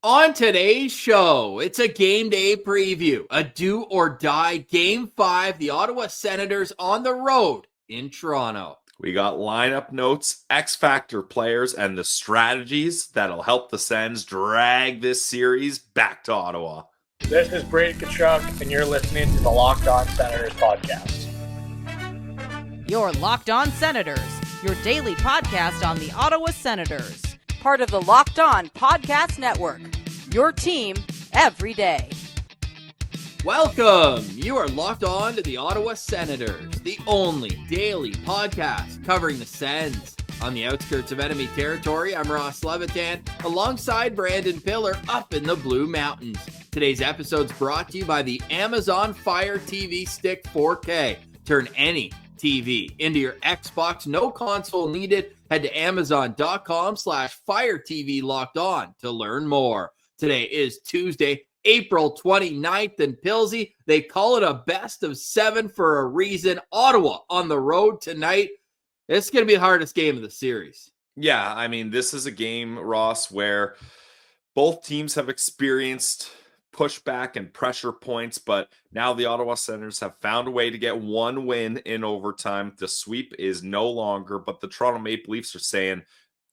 On today's show, it's a game day preview, a do or die Game 5, the Ottawa Senators on the road in Toronto. We got lineup notes, X Factor players, and the strategies that'll help the Sens drag this series back to Ottawa. This is Brady Tkachuk, and you're listening to the Locked On Senators podcast. Your Locked On Senators, your daily podcast on the Ottawa Senators. Part of the Locked On Podcast Network, your team every day. Welcome! You are locked on to the Ottawa Senators, the only daily podcast covering the Sens. On the outskirts of enemy territory, I'm Ross Levitan, alongside Brandon Piller up in the Blue Mountains. Today's episode is brought to you by the Amazon Fire TV Stick 4K. Turn any TV into your Xbox, no console needed. Head to amazon.com/firetv locked on to learn more. Today is Tuesday, April 29th, and Pilsy, they call it a best of 7 for a reason. Ottawa on the road tonight. It's going to be the hardest game of the series. Yeah, I mean, this is a game, Ross, where both teams have experienced pushback and pressure points, but now the Ottawa Senators have found a way to get one win in overtime. The sweep is no longer, but the Toronto Maple Leafs are saying,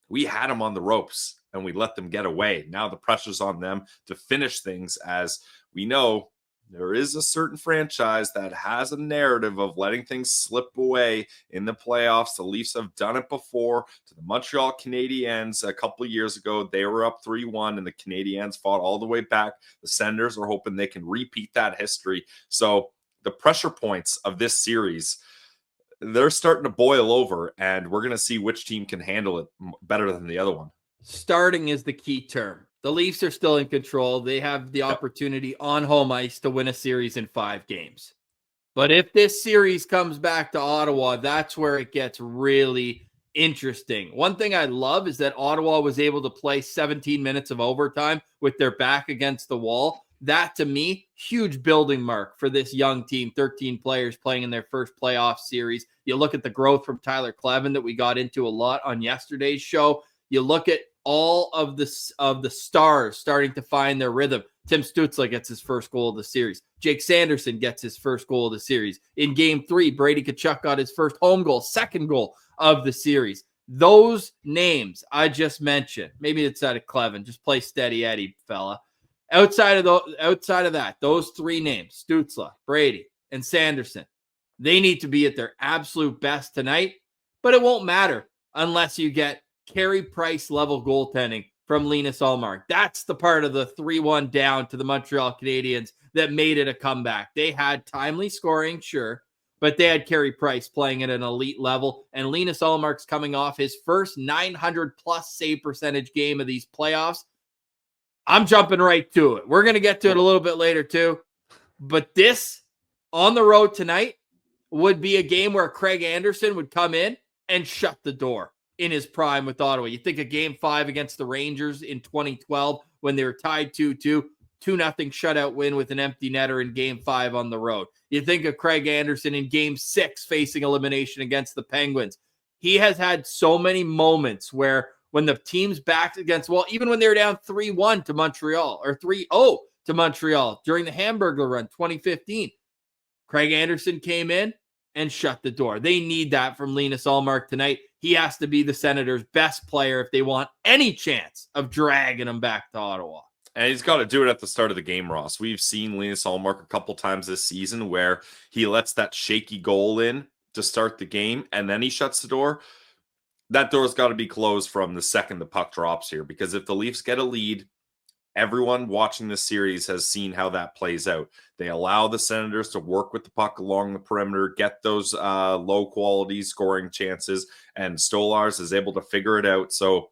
we had them on the ropes and we let them get away. Now the pressure's on them to finish things, as we know there is a certain franchise that has a narrative of letting things slip away in the playoffs. The Leafs have done it before to the Montreal Canadiens a couple of years ago. They were up 3-1 and the Canadiens fought all the way back. The Senators are hoping they can repeat that history. So the pressure points of this series, they're starting to boil over, and we're going to see which team can handle it better than the other one. Starting is the key term. The Leafs are still in control. They have the opportunity on home ice to win a series in 5 games. But if this series comes back to Ottawa, that's where it gets really interesting. One thing I love is that Ottawa was able to play 17 minutes of overtime with their back against the wall. That, to me, huge building mark for this young team. 13 players playing in their first playoff series. You look at the growth from Tyler Kleven that we got into a lot on yesterday's show. You look at all of the stars starting to find their rhythm. Tim Stützle gets his first goal of the series. Jake Sanderson gets his first goal of the series. In Game 3, Brady Tkachuk got his first home goal, second goal of the series. Those names I just mentioned, maybe it's out of Kleven, just play steady Eddie, fella. Outside of that, those 3 names, Stützle, Brady, and Sanderson, they need to be at their absolute best tonight, but it won't matter unless you get Carey Price level goaltending from Linus Ullmark. That's the part of the 3-1 down to the Montreal Canadiens that made it a comeback. They had timely scoring, sure, but they had Carey Price playing at an elite level, and Linus Ullmark's coming off his first 900-plus save percentage game of these playoffs. I'm jumping right to it. We're going to get to it a little bit later, too. But this, on the road tonight, would be a game where Craig Anderson would come in and shut the door in his prime with Ottawa. You think of Game 5 against the Rangers in 2012 when they were tied 2-2, 2-0 shutout win with an empty netter in Game 5 on the road. You think of Craig Anderson in Game 6 facing elimination against the Penguins. He has had so many moments where when the team's back against, well, even when they were down 3-1 to Montreal or 3-0 to Montreal during the Hamburger run 2015, Craig Anderson came in and shut the door. They need that from Linus Ullmark tonight. He has to be the Senators' best player if they want any chance of dragging him back to Ottawa. And he's got to do it at the start of the game, Ross. We've seen Linus Ullmark a couple times this season where he lets that shaky goal in to start the game, and then he shuts the door. That door's got to be closed from the second the puck drops here, because if the Leafs get a lead, everyone watching this series has seen how that plays out. They allow the Senators to work with the puck along the perimeter, get those low-quality scoring chances, and Stolarz is able to figure it out. So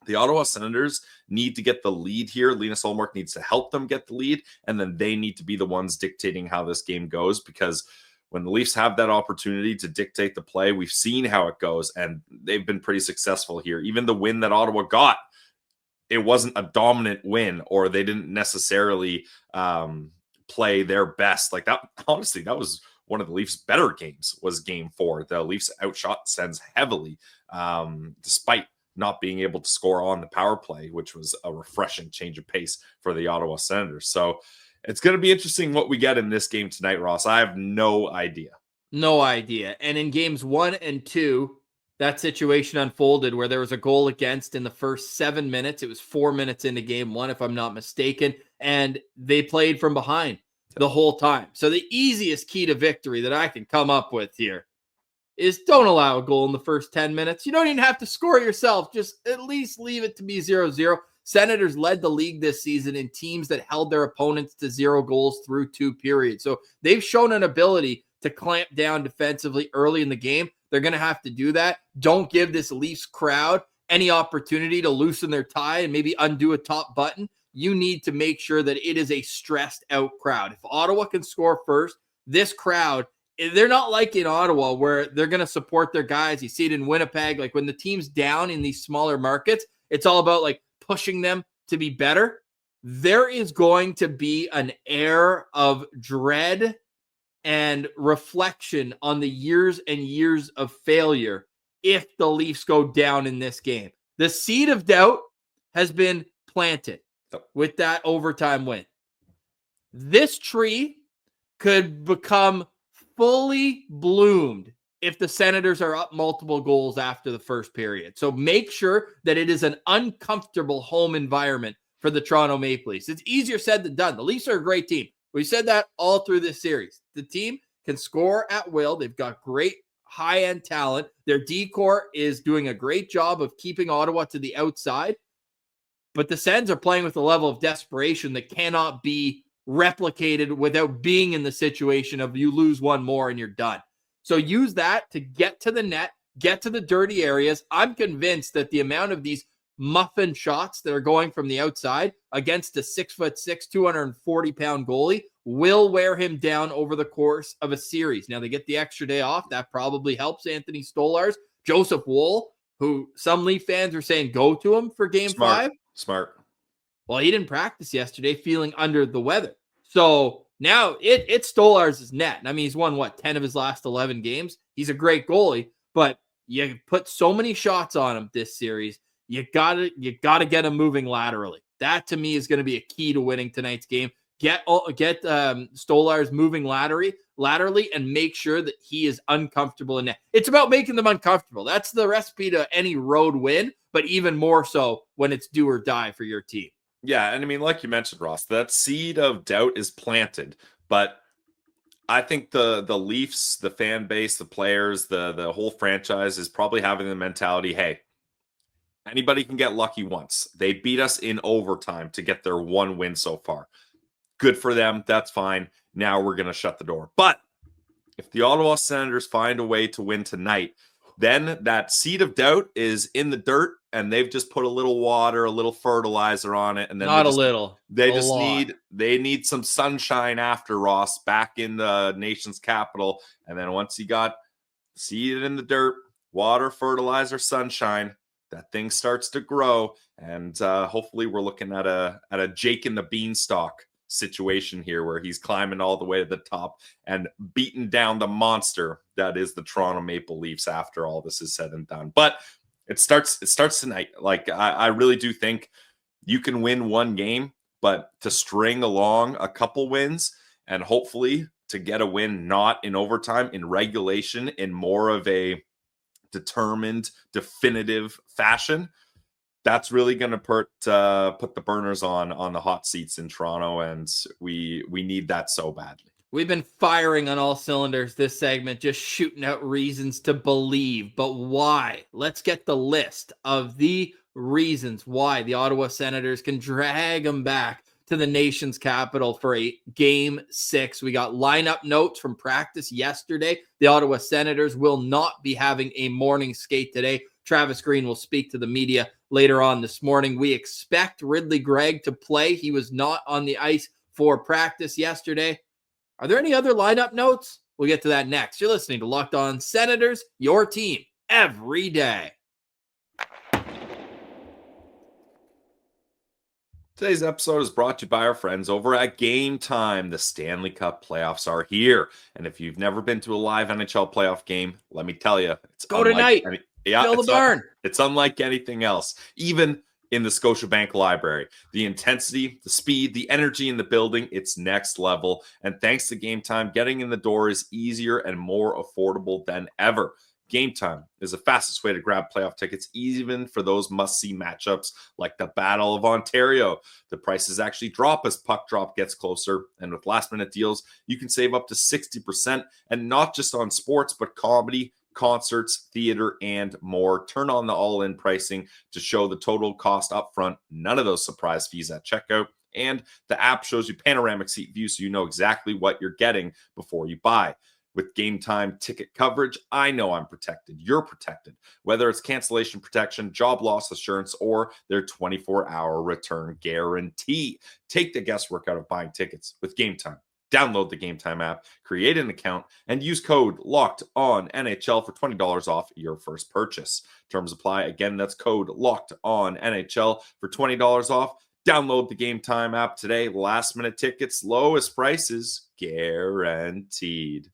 the Ottawa Senators need to get the lead here. Linus Ullmark needs to help them get the lead, and then they need to be the ones dictating how this game goes, because when the Leafs have that opportunity to dictate the play, we've seen how it goes, and they've been pretty successful here. Even the win that Ottawa got, it wasn't a dominant win, or they didn't necessarily play their best. Like that, honestly, that was one of the Leafs' better games, was Game 4. The Leafs outshot the Sens heavily, despite not being able to score on the power play, which was a refreshing change of pace for the Ottawa Senators. So it's going to be interesting what we get in this game tonight, Ross. I have no idea. No idea. And in games 1 and 2, that situation unfolded where there was a goal against in the first 7 minutes. It was 4 minutes into game 1, if I'm not mistaken. And they played from behind the whole time. So the easiest key to victory that I can come up with here is don't allow a goal in the first 10 minutes. You don't even have to score yourself. Just at least leave it to be 0-0. Senators led the league this season in teams that held their opponents to 0 goals through 2 periods. So they've shown an ability to clamp down defensively early in the game. They're going to have to do that. Don't give this Leafs crowd any opportunity to loosen their tie and maybe undo a top button. You need to make sure that it is a stressed out crowd. If Ottawa can score first, this crowd, they're not like in Ottawa where they're going to support their guys. You see it in Winnipeg. Like when the team's down in these smaller markets, it's all about like pushing them to be better. There is going to be an air of dread and reflection on the years and years of failure if the Leafs go down in this game. The seed of doubt has been planted with that overtime win. This tree could become fully bloomed if the Senators are up multiple goals after the first period. So make sure that it is an uncomfortable home environment for the Toronto Maple Leafs. It's easier said than done. The Leafs are a great team. We said that all through this series. The team can score at will. They've got great high-end talent. Their D-corps is doing a great job of keeping Ottawa to the outside. But the Sens are playing with a level of desperation that cannot be replicated without being in the situation of you lose one more and you're done. So use that to get to the net, get to the dirty areas. I'm convinced that the amount of these muffin shots that are going from the outside against a 6'6", 240-pound goalie will wear him down over the course of a series. Now, they get the extra day off. That probably helps Anthony Stolarz. Joseph Woll, who some Leaf fans are saying go to him for game 5. Smart. Well, he didn't practice yesterday, feeling under the weather. So now it's Stolarz' net. I mean, he's won, 10 of his last 11 games? He's a great goalie, but you put so many shots on him this series. You gotta get him moving laterally. That to me is going to be a key to winning tonight's game. Get Stolarz moving laterally, and make sure that he is uncomfortable in net. It's about making them uncomfortable. That's the recipe to any road win, but even more so when it's do or die for your team. Yeah, and I mean, like you mentioned, Ross, that seed of doubt is planted, but I think the Leafs, the fan base, the players, the whole franchise is probably having the mentality, hey, anybody can get lucky once. They beat us in overtime to get their one win so far. Good for them. That's fine. Now we're going to shut the door. But if the Ottawa Senators find a way to win tonight, then that seed of doubt is in the dirt, and they've just put a little water, a little fertilizer on it, and then they need some sunshine after, Ross, back in the nation's capital. And then once you got seed in the dirt, water, fertilizer, sunshine, that thing starts to grow, and hopefully we're looking at a Jake and the Beanstalk situation here where he's climbing all the way to the top and beating down the monster that is the Toronto Maple Leafs after all this is said and done. But it starts tonight. Like I really do think you can win one game, but to string along a couple wins and hopefully to get a win not in overtime, in regulation, in more of a determined, definitive fashion, that's really going to put the burners on the hot seats in Toronto, and we need that so badly. We've been firing on all cylinders this segment, just shooting out reasons to believe. But why? Let's get the list of the reasons why the Ottawa Senators can drag them back to the nation's capital for a Game 6. We got lineup notes from practice yesterday. The Ottawa Senators will not be having a morning skate today. Travis Green will speak to the media later on this morning. We expect Ridley Gregg to play. He was not on the ice for practice yesterday. Are there any other lineup notes? We'll get to that next. You're listening to Locked On Senators, your team every day. Today's episode is brought to you by our friends over at Game Time. The Stanley Cup playoffs are here. And if you've never been to a live NHL playoff game, let me tell you, it's Go tonight. Yeah, Fill the barn. It's unlike anything else. Even in the Scotiabank Library, the intensity, the speed, the energy in the building, it's next level. And thanks to Game Time, getting in the door is easier and more affordable than ever. Game Time is the fastest way to grab playoff tickets, even for those must-see matchups like the Battle of Ontario. The prices actually drop as puck drop gets closer, and with last-minute deals, you can save up to 60%, and not just on sports, but comedy, concerts, theater, and more. Turn on the all-in pricing to show the total cost up front, none of those surprise fees at checkout, and the app shows you panoramic seat view so you know exactly what you're getting before you buy. With Game Time ticket coverage, I know I'm protected. You're protected. Whether it's cancellation protection, job loss assurance, or their 24-hour return guarantee. Take the guesswork out of buying tickets with Game Time. Download the Game Time app, create an account, and use code LOCKEDONNHL for $20 off your first purchase. Terms apply. Again, that's code LOCKEDONNHL for $20 off. Download the Game Time app today. Last minute tickets, lowest prices guaranteed.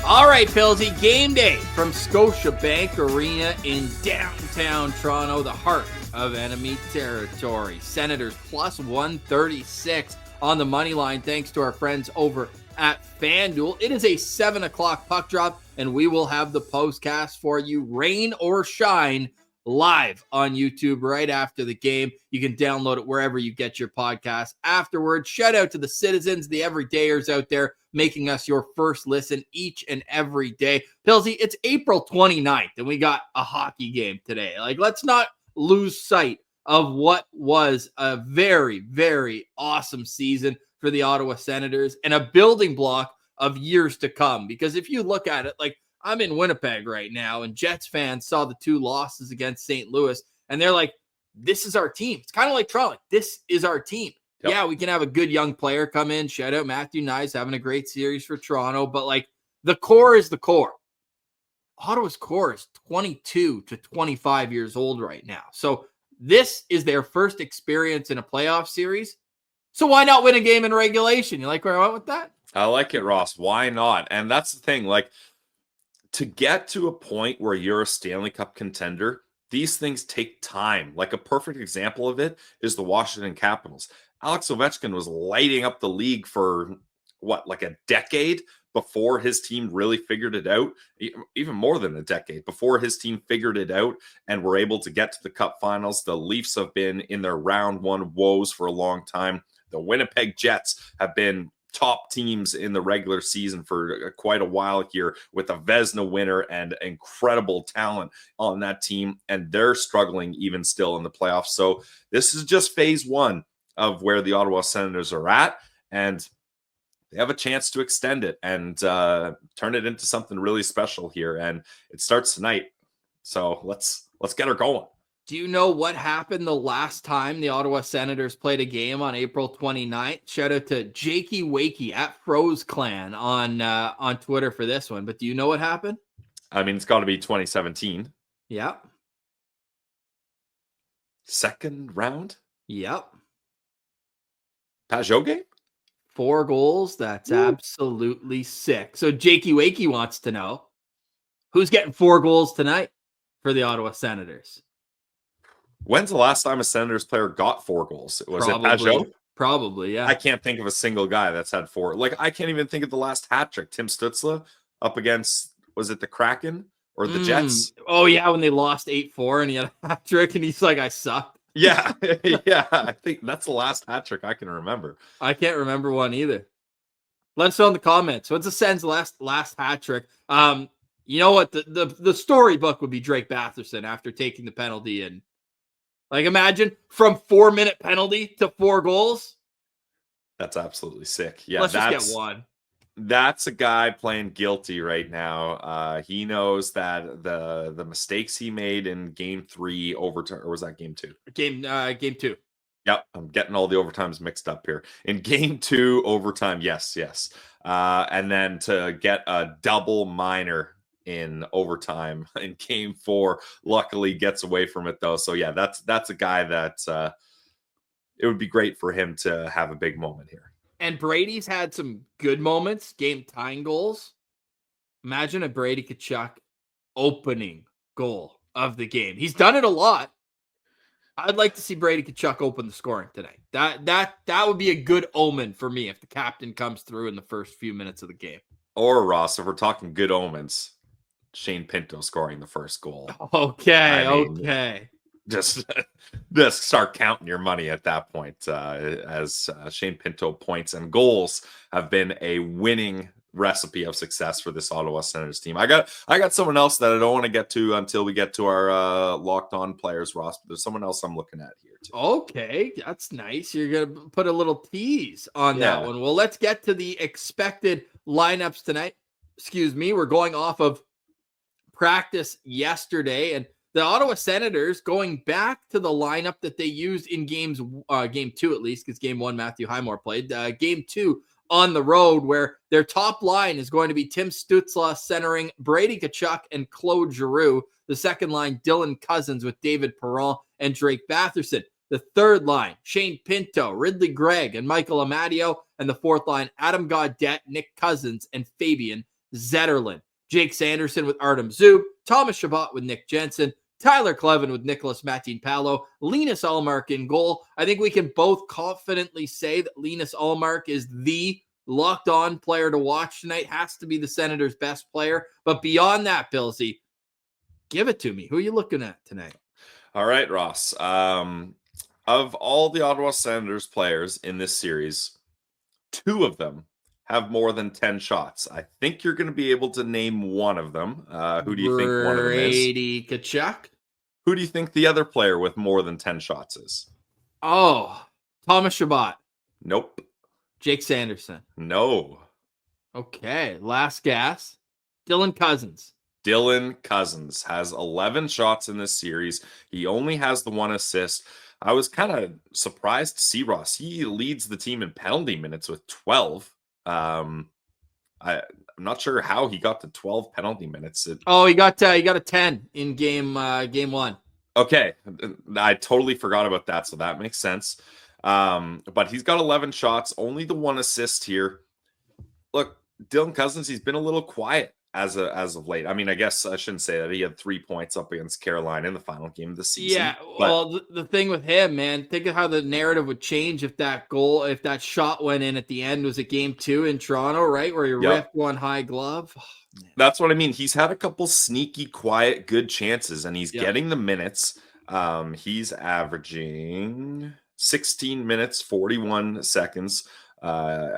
All right, Pillsy, game day from Scotiabank Arena in downtown Toronto, the heart of enemy territory. Senators plus 136 on the money line, thanks to our friends over at FanDuel. It is a 7 o'clock puck drop, and we will have the postcast for you, rain or shine, live on YouTube right after the game. You can download it wherever you get your podcast afterwards. Shout out to the citizens, the everydayers out there, making us your first listen each and every day. Pillsy, it's April 29th, and we got a hockey game today. Like, let's not lose sight of what was a very, very awesome season for the Ottawa Senators and a building block of years to come. Because if you look at it, like, I'm in Winnipeg right now, and Jets fans saw the 2 losses against St. Louis, and they're like, this is our team. It's kind of like Toronto. This is our team. Yep. Yeah, we can have a good young player come in. Shout out Matthew Nyes, having a great series for Toronto. But, like, the core is the core. Ottawa's core is 22 to 25 years old right now. So this is their first experience in a playoff series. So why not win a game in regulation? You like where I went with that? I like it, Ross. Why not? And that's the thing. Like, to get to a point where you're a Stanley Cup contender, these things take time. Like, a perfect example of it is the Washington Capitals. Alex Ovechkin was lighting up the league for, like a decade before his team really figured it out. Even more than a decade before his team figured it out and were able to get to the Cup finals. The Leafs have been in their round one woes for a long time. The Winnipeg Jets have been top teams in the regular season for quite a while here, with a Vezina winner and incredible talent on that team. And they're struggling even still in the playoffs. So this is just phase one of where the Ottawa Senators are at. And they have a chance to extend it and turn it into something really special here. And it starts tonight. So let's get her going. Do you know what happened the last time the Ottawa Senators played a game on April 29th? Shout out to Jakey Wakey at Froze Clan on Twitter for this one. But do you know what happened? I mean, it's got to be 2017. Yep. Second round? Yep. Pajot game? 4 goals. That's absolutely sick. So Jakey Wakey wants to know, who's getting 4 goals tonight for the Ottawa Senators? When's the last time a Senators player got 4 goals? Was it Pajot? Probably, yeah. I can't think of a single guy that's had 4. Like, I can't even think of the last hat trick. Tim Stützle up against, was it the Kraken or the Jets? Oh, yeah, when they lost 8-4 and he had a hat trick and he's like, I sucked. Yeah, yeah. I think that's the last hat trick I can remember. I can't remember one either. Let us know in the comments. What's the Sens' last hat trick? You know what? The storybook would be Drake Batherson after taking the penalty. And, like, imagine from 4-minute penalty to 4 goals. That's absolutely sick. Yeah, let's just get one. That's a guy playing guilty right now. He knows that the mistakes he made in game 3 overtime, or was that game 2? Game 2. Yep, I'm getting all the overtimes mixed up here. In game 2 overtime, yes. And then to get a double minor in overtime in game 4, luckily gets away from it though. So yeah, that's a guy that it would be great for him to have a big moment here. And Brady's had some good moments, game tying goals. Imagine a Brady Tkachuk opening goal of the game. He's done it a lot. I'd like to see Brady Tkachuk open the scoring today. That would be a good omen for me if the captain comes through in the first few minutes of the game. Or Ross, if we're talking good omens, Shane Pinto scoring the first goal. Okay, I mean, okay. Just start counting your money at that point, as Shane Pinto points and goals have been a winning recipe of success for this Ottawa Senators team. I got someone else that I don't want to get to until we get to our locked on players, Ross, but there's someone else I'm looking at here too. Okay, that's nice. You're going to put a little tease on that one. Well, let's get to the expected lineups tonight. Excuse me. We're going off of practice yesterday, and the Ottawa Senators going back to the lineup that they used in game 2, at least, because game 1, Matthew Highmore played. Game 2 on the road, where their top line is going to be Tim Stützle centering Brady Tkachuk and Claude Giroux. The second line, Dylan Cousins with David Perron and Drake Batherson. The third line, Shane Pinto, Ridley Gregg, and Michael Amadio. And the fourth line, Adam Gaudette, Nick Cousins, and Fabian Zetterlund. Jake Sanderson with Artem Zub, Thomas Chabot with Nick Jensen, Tyler Clevin with Nicholas Matin-Palo, Linus Ullmark in goal. I think we can both confidently say that Linus Ullmark is the locked-on player to watch tonight. Has to be the Senators' best player. But beyond that, Pilsy, give it to me. Who are you looking at tonight? All right, Ross. Of all the Ottawa Senators players in this series, 2 of them have more than 10 shots. I think you're going to be able to name one of them. Who do you think one of them is? Brady Tkachuk. Who do you think the other player with more than 10 shots is? Oh, Thomas Chabot. Nope. Jake Sanderson. No. Okay, last gas. Dylan Cousins. Dylan Cousins has 11 shots in this series. He only has the 1 assist. I was kind of surprised to see Ross. He leads the team in penalty minutes with 12. I'm not sure how he got to 12 penalty minutes. He got a 10 in game 1. Okay, I totally forgot about that, so that makes sense. But he's got 11 shots, only the 1 assist here. Look, Dylan Cousins, he's been a little quiet as of late. I mean, I guess I shouldn't say that. He had 3 points up against Carolina in the final game of the season. Yeah, well, the thing with him, man, think of how the narrative would change if that shot went in at the end. Was it game 2 in Toronto, right, where he ripped one high glove? Oh, that's what I mean. He's had a couple sneaky, quiet, good chances, and he's getting the minutes. He's averaging 16 minutes, 41 seconds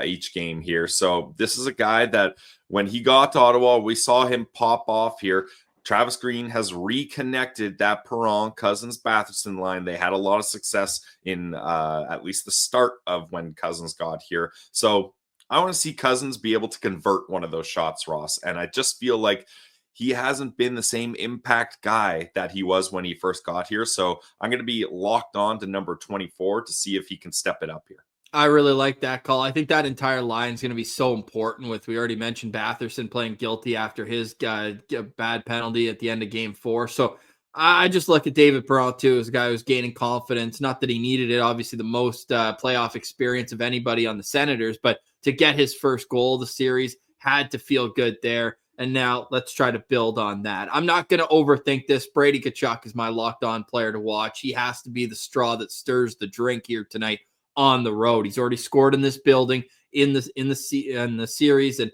each game here. So this is a guy that when he got to Ottawa, we saw him pop off here. Travis Green has reconnected that Perron, Cousins, Batherson line. They had a lot of success in at least the start of when Cousins got here. So I want to see Cousins be able to convert one of those shots, Ross. And I just feel like he hasn't been the same impact guy that he was when he first got here. So I'm going to be locked on to number 24 to see if he can step it up here. I really like that call. I think that entire line is going to be so important we already mentioned Batherson playing guilty after his bad penalty at the end of game 4. So I just look at David Perron too as a guy who's gaining confidence. Not that he needed it, obviously the most playoff experience of anybody on the Senators, but to get his first goal of the series had to feel good there. And now let's try to build on that. I'm not going to overthink this. Brady Tkachuk is my locked on player to watch. He has to be the straw that stirs the drink here tonight on the road. He's already scored in this building in the series, and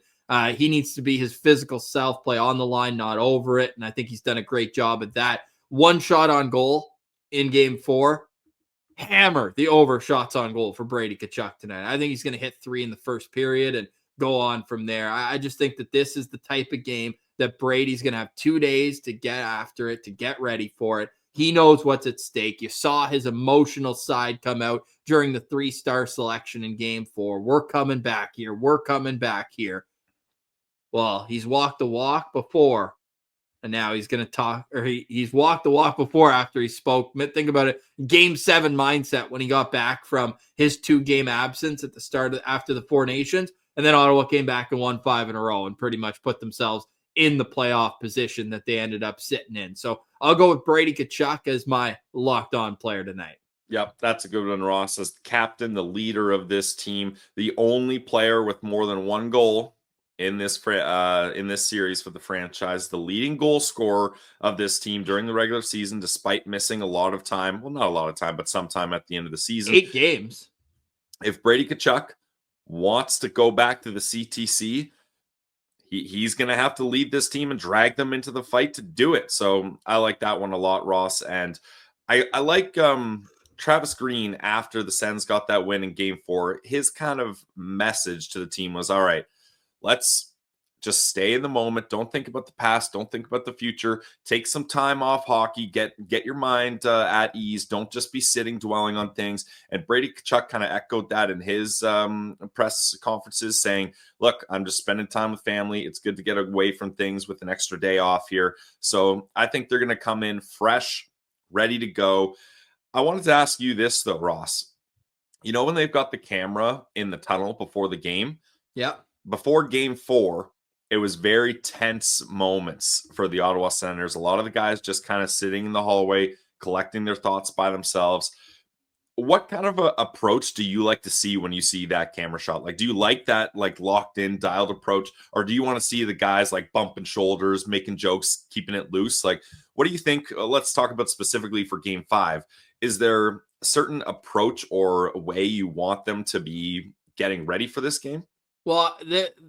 he needs to be his physical self, play on the line, not over it. And I think he's done a great job at that. 1 shot on goal in game 4. Hammer the over shots on goal for Brady Tkachuk tonight. I think he's going to hit 3 in the first period and go on from there. I just think that this is the type of game that Brady's going to have 2 days to get after it, to get ready for it. He knows what's at stake. You saw his emotional side come out during the 3-star selection in game 4. We're coming back here. We're coming back here. Well, he's walked the walk before, and now he's going to talk, or he's walked the walk before after he spoke. Think about it. Game 7 mindset when he got back from his 2-game absence at the start after the 4 Nations. And then Ottawa came back and won 5 in a row and pretty much put themselves in the playoff position that they ended up sitting in. So I'll go with Brady Tkachuk as my locked on player tonight. Yep, that's a good one, Ross. As captain, the leader of this team, the only player with more than one goal in this series for the franchise, the leading goal scorer of this team during the regular season, despite missing a lot of time. Well, not a lot of time, but some time at the end of the season. 8 games. If Brady Tkachuk wants to go back to the CTC, he's going to have to lead this team and drag them into the fight to do it. So I like that one a lot, Ross. And I like Travis Green after the Sens got that win in Game 4. His kind of message to the team was, all right, let's just stay in the moment. Don't think about the past. Don't think about the future. Take some time off hockey. Get your mind at ease. Don't just be sitting dwelling on things. And Brady Tkachuk kind of echoed that in his press conferences, saying, look, I'm just spending time with family. It's good to get away from things with an extra day off here. So I think they're going to come in fresh, ready to go. I wanted to ask you this, though, Ross. You know, when they've got the camera in the tunnel before the game? Yeah. Before Game 4, it was very tense moments for the Ottawa Senators. A lot of the guys just kind of sitting in the hallway, collecting their thoughts by themselves. What kind of a approach do you like to see when you see that camera shot? Like, do you like that, like, locked in, dialed approach? Or do you want to see the guys, like, bumping shoulders, making jokes, keeping it loose? Like, what do you think? Let's talk about specifically for Game 5. Is there a certain approach or way you want them to be getting ready for this game? Well,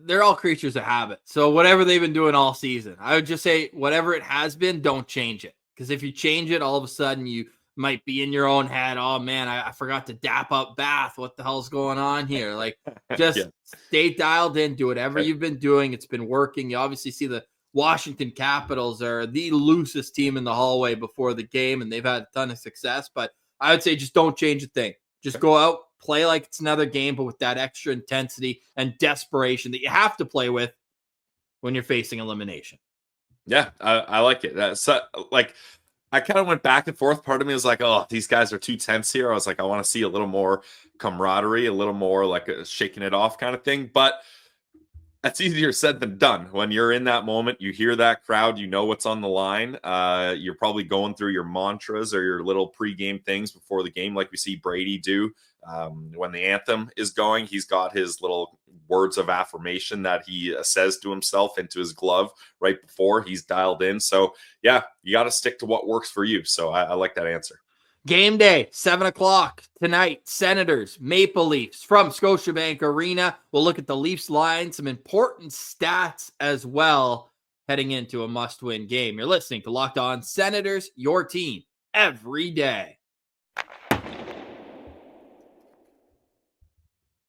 they're all creatures of habit. So whatever they've been doing all season, I would just say whatever it has been, don't change it. Because if you change it, all of a sudden you might be in your own head. Oh, man, I forgot to dap up Bath. What the hell's going on here? Like, just stay dialed in. Do whatever you've been doing. It's been working. You obviously see the Washington Capitals are the loosest team in the hallway before the game, and they've had a ton of success. But I would say just don't change a thing. Just go out, play like it's another game, but with that extra intensity and desperation that you have to play with when you're facing elimination. Yeah, I like it. So, like, I kind of went back and forth. Part of me was like, oh, these guys are too tense here. I was like, I want to see a little more camaraderie, a little more like a shaking it off kind of thing. But that's easier said than done. When you're in that moment, you hear that crowd, you know what's on the line. You're probably going through your mantras or your little pregame things before the game, like we see Brady do. When the anthem is going, he's got his little words of affirmation that he says to himself into his glove right before he's dialed in. So, yeah, you got to stick to what works for you. So I like that answer. Game day, 7 o'clock tonight. Senators, Maple Leafs from Scotiabank Arena. We'll look at the Leafs line, some important stats as well, heading into a must-win game. You're listening to Locked On Senators, your team every day.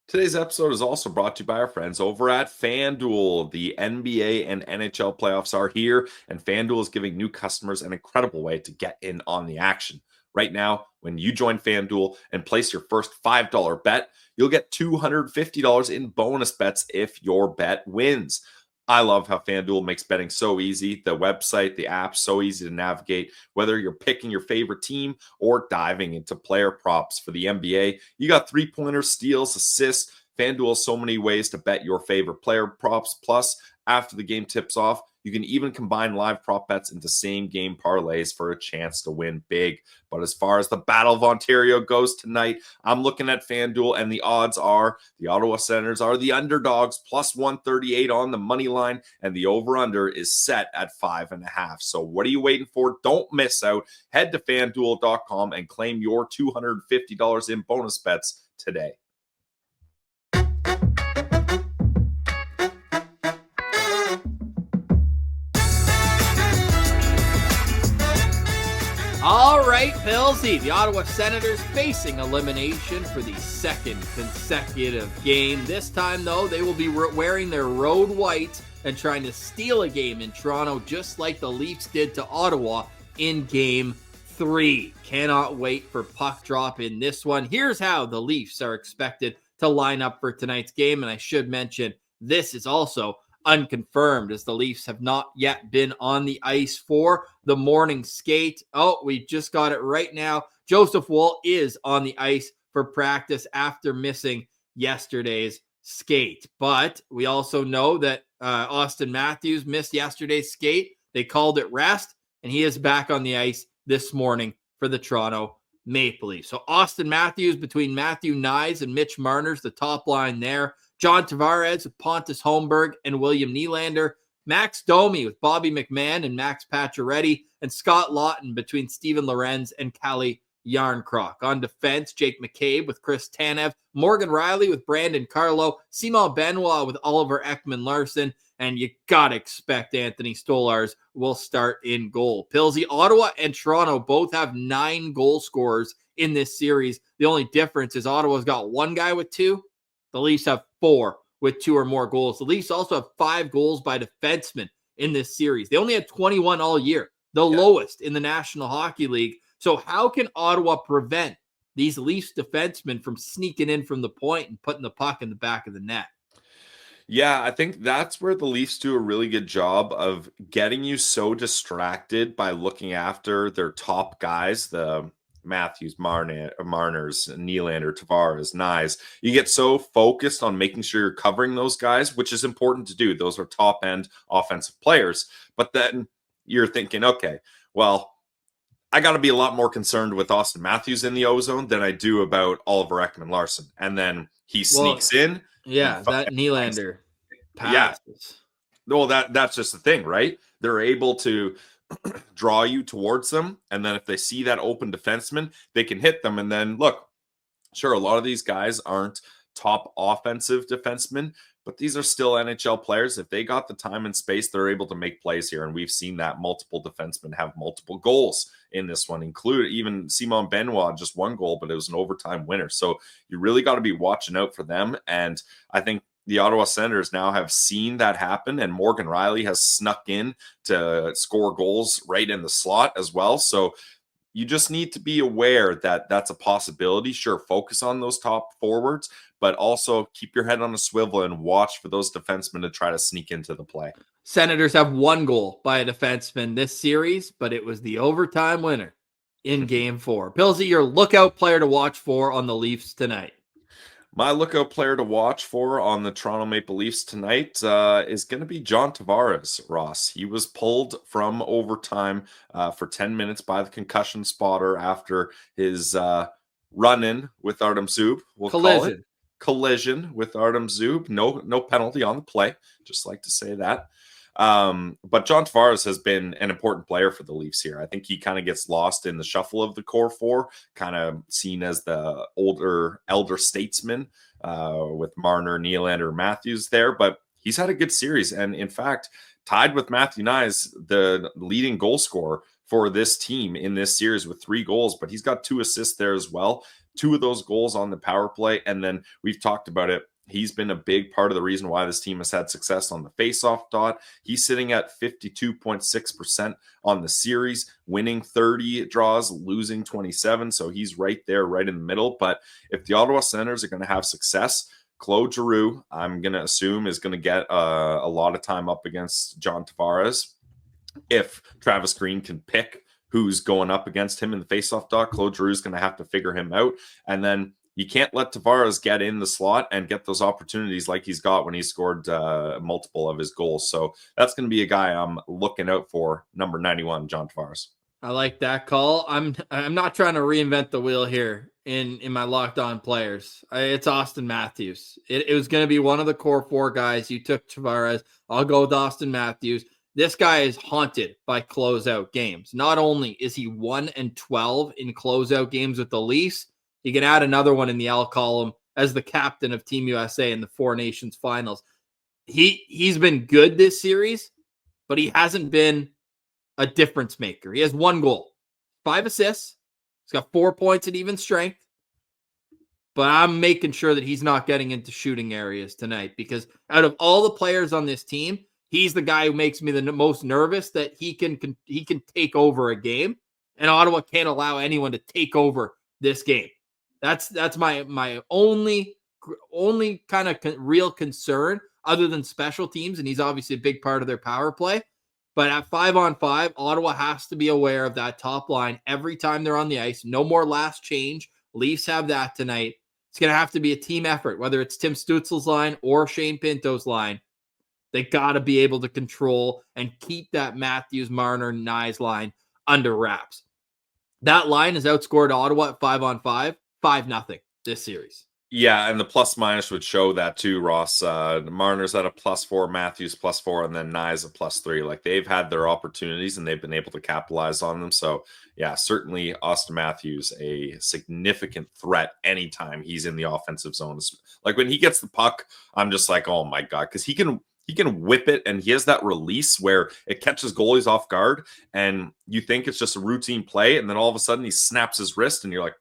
Today's episode is also brought to you by our friends over at FanDuel. The NBA and NHL playoffs are here, and FanDuel is giving new customers an incredible way to get in on the action. Right now, when you join FanDuel and place your first $5 bet, you'll get $250 in bonus bets if your bet wins. I love how FanDuel makes betting so easy. The website, the app, so easy to navigate. Whether you're picking your favorite team or diving into player props for the NBA, you got three-pointers, steals, assists. FanDuel has so many ways to bet your favorite player props. Plus, after the game tips off, you can even combine live prop bets into same-game parlays for a chance to win big. But as far as the Battle of Ontario goes tonight, I'm looking at FanDuel, and the odds are the Ottawa Senators are the underdogs, plus 138 on the money line, and the over-under is set at 5.5. So what are you waiting for? Don't miss out. Head to FanDuel.com and claim your $250 in bonus bets today. All right, Pilsy, the Ottawa Senators facing elimination for the second consecutive game. This time, though, they will be wearing their road whites and trying to steal a game in Toronto, just like the Leafs did to Ottawa in Game 3. Cannot wait for puck drop in this one. Here's how the Leafs are expected to line up for tonight's game, and I should mention this is also unconfirmed, as the Leafs have not yet been on the ice for the morning skate. Oh, we just got it right now. Joseph Woll is on the ice for practice after missing yesterday's skate. But we also know that Austin Matthews missed yesterday's skate. They called it rest, and he is back on the ice this morning for the Toronto Maple Leafs. So Austin Matthews between Matthew Nyes and Mitch Marner's the top line there. John Tavares with Pontus Holmberg and William Nylander. Max Domi with Bobby McMahon and Max Pacioretty. And Scott Lawton between Steven Lorenz and Kalle Yarncroc. On defense, Jake McCabe with Chris Tanev. Morgan Riley with Brandon Carlo. Simon Benoit with Oliver Ekman-Larsson. And you got to expect Anthony Stolarz will start in goal. Pilsy, Ottawa and Toronto both have 9 goal scorers in this series. The only difference is Ottawa's got 1 guy with 2. The Leafs have 4 with 2 or more goals. The Leafs also have 5 goals by defensemen in this series. They only had 21 all year, the lowest in the National Hockey League. So how can Ottawa prevent these Leafs defensemen from sneaking in from the point and putting the puck in the back of the net? Yeah, I think that's where the Leafs do a really good job of getting you so distracted by looking after their top guys, the Matthews, Marners, Nylander, Tavares, Nyes. You get so focused on making sure you're covering those guys, which is important to do. Those are top-end offensive players. But then you're thinking, okay, well, I got to be a lot more concerned with Austin Matthews in the O-zone than I do about Oliver Ekman-Larsson. And then he sneaks in. Yeah, that Nylander passes. Yeah. Well, that's just the thing, right? They're able to draw you towards them, and then if they see that open defenseman, they can hit them. And then look, sure, a lot of these guys aren't top offensive defensemen, but these are still NHL players. If they got the time and space, they're able to make plays here. And we've seen that multiple defensemen have multiple goals in this one, include even Simon Benoit, just 1 goal, but it was an overtime winner. So you really got to be watching out for them. And I think the Ottawa Senators now have seen that happen, and Morgan Riley has snuck in to score goals right in the slot as well. So you just need to be aware that that's a possibility. Sure, focus on those top forwards, but also keep your head on a swivel and watch for those defensemen to try to sneak into the play. Senators have 1 goal by a defenseman this series, but it was the overtime winner in Game 4. Pilsy, your lookout player to watch for on the Leafs tonight. My lookout player to watch for on the Toronto Maple Leafs tonight is going to be John Tavares, Ross. He was pulled from overtime for 10 minutes by the concussion spotter after his run-in with Artem Zub. We'll call it collision with Artem Zub. No penalty on the play. Just like to say that. But John Tavares has been an important player for the Leafs here. I think he kind of gets lost in the shuffle of the core 4, kind of seen as the elder statesman with Marner, Nylander, Matthews there. But he's had a good series, and in fact, tied with Matthew Nyes, the leading goal scorer for this team in this series with 3 goals. But he's got 2 assists there as well. 2 of those goals on the power play, and then we've talked about it. He's been a big part of the reason why this team has had success on the faceoff dot. He's sitting at 52.6% on the series, winning 30 draws, losing 27. So he's right there, right in the middle. But if the Ottawa Senators are going to have success, Claude Giroux, I'm going to assume, is going to get a lot of time up against John Tavares. If Travis Green can pick who's going up against him in the faceoff dot, Claude Giroux is going to have to figure him out. And then you can't let Tavares get in the slot and get those opportunities like he's got when he scored multiple of his goals. So that's going to be a guy I'm looking out for, number 91, John Tavares. I like that call. I'm not trying to reinvent the wheel here in my locked on players. It's Austin Matthews. It was going to be one of the core 4 guys. You took Tavares. I'll go with Austin Matthews. This guy is haunted by closeout games. Not only is he 1-12 in closeout games with the Leafs, he can add another one in the L column as the captain of Team USA in the 4 Nations finals. He's been good this series, but he hasn't been a difference maker. He has 1 goal, 5 assists. He's got 4 points at even strength. But I'm making sure that he's not getting into shooting areas tonight, because out of all the players on this team, he's the guy who makes me the most nervous that he can take over a game, and Ottawa can't allow anyone to take over this game. That's my only kind of real concern, other than special teams, and he's obviously a big part of their power play. But at 5-on-5, Ottawa has to be aware of that top line every time they're on the ice. No more last change. Leafs have that tonight. It's going to have to be a team effort, whether it's Tim Stützle's line or Shane Pinto's line. They got to be able to control and keep that Matthews, Marner, Nyes line under wraps. That line has outscored Ottawa at 5-on-5, 5-0 this series. Yeah, and the plus minus would show that too, Ross. Marner's at a +4, Matthews +4, and then Nye's a +3. Like, they've had their opportunities and they've been able to capitalize on them. So yeah, certainly Austin Matthews a significant threat anytime he's in the offensive zone. Like, when he gets the puck, I'm just like, oh my God, because he can whip it, and he has that release where it catches goalies off guard, and you think it's just a routine play, and then all of a sudden he snaps his wrist, and you're like,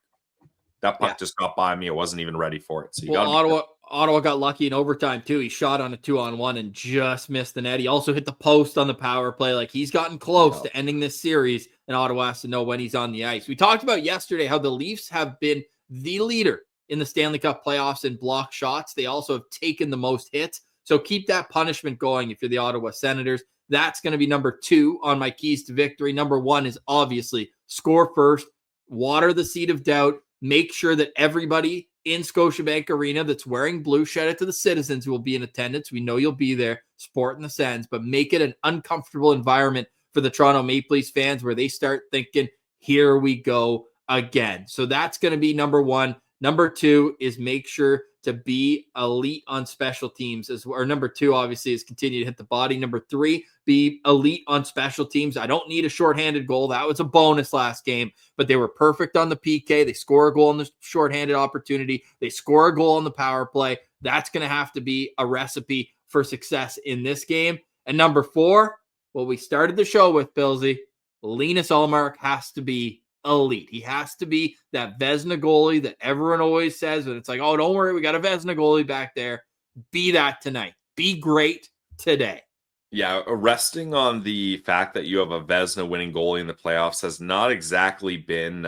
that puck just got by me. I wasn't even ready for it. So Ottawa got lucky in overtime too. He shot on a 2-on-1 and just missed the net. He also hit the post on the power play. Like, he's gotten close to ending this series, and Ottawa has to know when he's on the ice. We talked about yesterday how the Leafs have been the leader in the Stanley Cup playoffs in block shots. They also have taken the most hits. So keep that punishment going if you're the Ottawa Senators. That's going to be number 2 on my keys to victory. Number 1 is obviously score first, water the seed of doubt. Make sure that everybody in Scotiabank Arena that's wearing blue, shout out to the citizens who will be in attendance. We know you'll be there, supporting the Sens, but make it an uncomfortable environment for the Toronto Maple Leafs fans where they start thinking, here we go again. So that's going to be number 1. Number 2 is make sure to be elite on special teams. Or number 2, obviously, is continue to hit the body. Number 3, be elite on special teams. I don't need a shorthanded goal. That was a bonus last game, but they were perfect on the PK. They score a goal on the shorthanded opportunity. They score a goal on the power play. That's going to have to be a recipe for success in this game. And number 4, what we started the show with, Billsy, Linus Ullmark has to be elite. He has to be that Vezina goalie that everyone always says, and it's like, oh, don't worry, we got a Vezina goalie back there. Be that tonight. Be great today. Yeah, resting on the fact that you have a Vezina winning goalie in the playoffs has not exactly been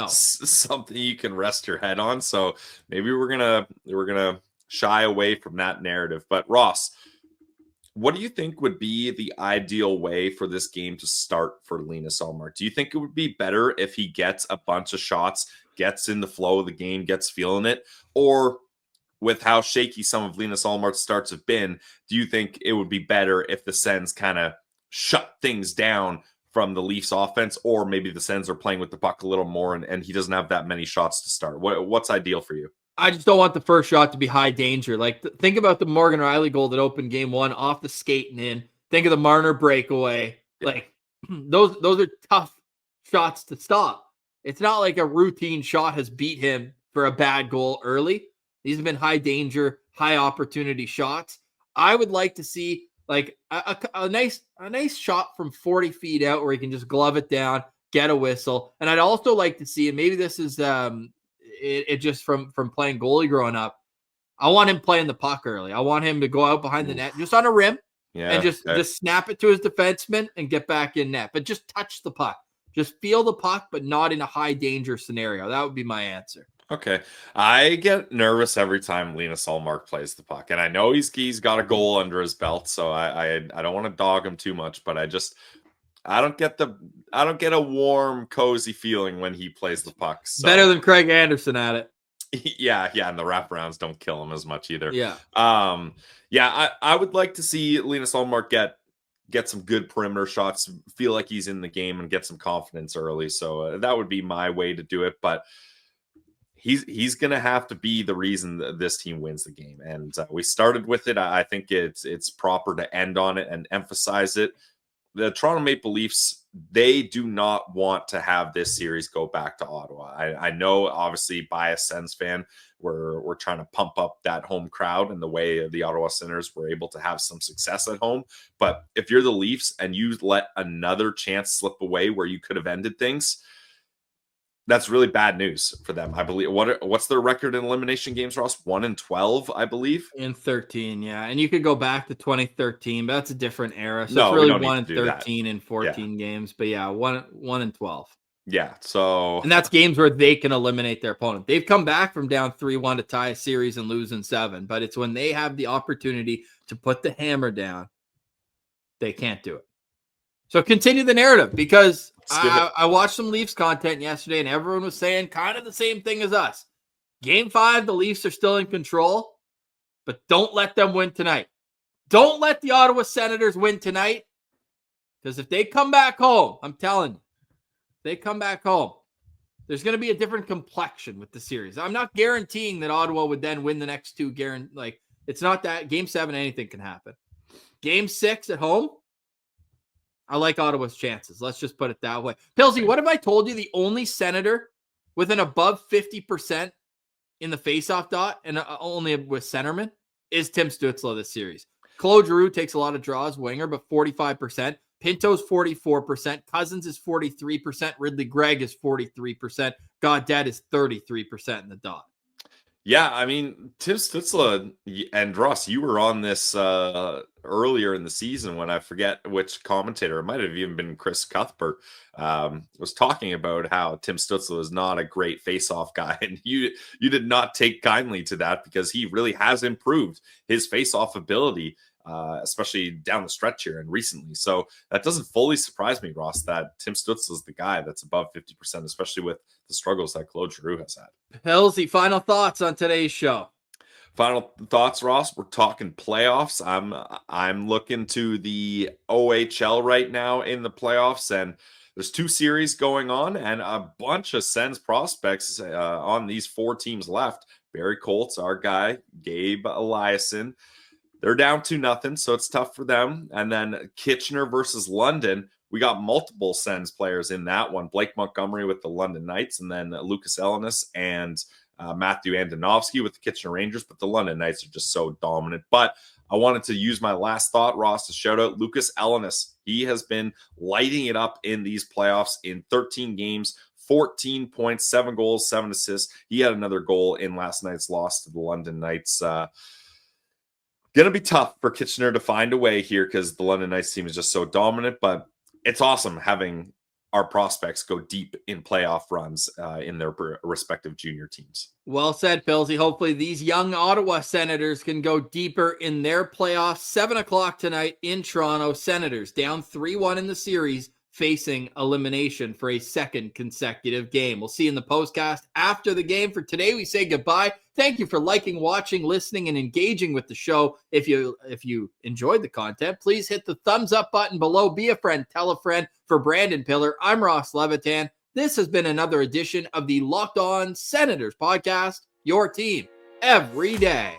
something you can rest your head on. So maybe we're gonna shy away from that narrative. But Ross, what do you think would be the ideal way for this game to start for Linus Ullmark? Do you think it would be better if he gets a bunch of shots, gets in the flow of the game, gets feeling it? Or with how shaky some of Linus Ullmark's starts have been, do you think it would be better if the Sens kind of shut things down from the Leafs offense? Or maybe the Sens are playing with the puck a little more and he doesn't have that many shots to start? What's ideal for you? I just don't want the first shot to be high danger. Like, think about the Morgan Rielly goal that opened game 1 off the skating in. Think of the Marner breakaway. Yeah. Like, those are tough shots to stop. It's not like a routine shot has beat him for a bad goal early. These have been high danger, high opportunity shots. I would like to see like a nice shot from 40 feet out where he can just glove it down, get a whistle. And I'd also like to see, and maybe this is it just from playing goalie growing up, I want him playing the puck early. I want him to go out behind the net, just on a rim, and just snap it to his defenseman and get back in net. But just touch the puck. Just feel the puck, but not in a high danger scenario. That would be my answer. Okay. I get nervous every time Linus Ullmark plays the puck. And I know he's got a goal under his belt, so I don't want to dog him too much, but I don't get a warm, cozy feeling when he plays the puck. So. Better than Craig Anderson at it. Yeah, and the wraparounds don't kill him as much either. Yeah. I would like to see Linus Ullmark get some good perimeter shots, feel like he's in the game, and get some confidence early. So that would be my way to do it. But he's going to have to be the reason that this team wins the game. And we started with it. I think it's proper to end on it and emphasize it. The Toronto Maple Leafs, they do not want to have this series go back to Ottawa. I know, obviously, by a Sens fan, we're trying to pump up that home crowd and the way the Ottawa Senators were able to have some success at home. But if you're the Leafs and you let another chance slip away where you could have ended things, that's really bad news for them, I believe. What's their record in elimination games, Ross? 1-12, I believe. In 13, yeah. And you could go back to 2013, but that's a different era. So no, it's really 1-13 in 14 games. But yeah, 1-12. Yeah. So, and that's games where they can eliminate their opponent. They've come back from down 3-1 to tie a series and lose in 7. But it's when they have the opportunity to put the hammer down, they can't do it. So continue the narrative, because I watched some Leafs content yesterday and everyone was saying kind of the same thing as us. Game 5, the Leafs are still in control, but don't let them win tonight. Don't let the Ottawa Senators win tonight, because if they come back home, I'm telling you, They come back home. There's going to be a different complexion with the series. I'm not guaranteeing that Ottawa would then win the next two. Like, it's not that. Game 7, anything can happen. Game 6 at home, I like Ottawa's chances. Let's just put it that way. Pilsy, what if I told you the only Senator with an above 50% in the faceoff dot and only with centerman is Tim Stützle this series? Claude Giroux takes a lot of draws, winger, but 45%. Pinto's 44%. Cousins is 43%. Ridley Gregg is 43%. Gaudette is 33% in the dot. Yeah, I mean, Tim Stützle and Ross, you were on this earlier in the season when I forget which commentator, it might have even been Chris Cuthbert, was talking about how Tim Stützle is not a great face-off guy. And you did not take kindly to that because he really has improved his face-off ability, especially down the stretch here and recently. So that doesn't fully surprise me, Ross, that Tim Stützle is the guy that's above 50%, especially with the struggles that Claude Giroux has had. Pilsy, final thoughts on today's show. Final thoughts, Ross. We're talking playoffs. I'm looking to the OHL right now in the playoffs, and there's 2 series going on and a bunch of Sens prospects on these 4 teams left. Barry Colts, our guy, Gabe Eliason. They're down 2-0, so it's tough for them. And then Kitchener versus London. We got multiple Sens players in that one. Blake Montgomery with the London Knights, and then Lucas Ellinas and Matthew Andonovsky with the Kitchener Rangers. But the London Knights are just so dominant. But I wanted to use my last thought, Ross, to shout out Lucas Ellinas. He has been lighting it up in these playoffs in 13 games, 14 points, 7 goals, 7 assists. He had another goal in last night's loss to the London Knights. Going to be tough for Kitchener to find a way here because the London Knights team is just so dominant, but it's awesome having our prospects go deep in playoff runs in their respective junior teams. Well said, Pilsy. Hopefully these young Ottawa Senators can go deeper in their playoffs. 7 o'clock tonight in Toronto. Senators down 3-1 in the series, facing elimination for a second consecutive game. We'll see you in the postcast after the game. For today, we say goodbye. Thank you for liking, watching, listening, and engaging with the show. If you enjoyed the content, please hit the thumbs up button below. Be a friend, tell a friend. For Brandon Piller, I'm Ross Levitan. This has been another edition of the Locked On Senators podcast, your team every day.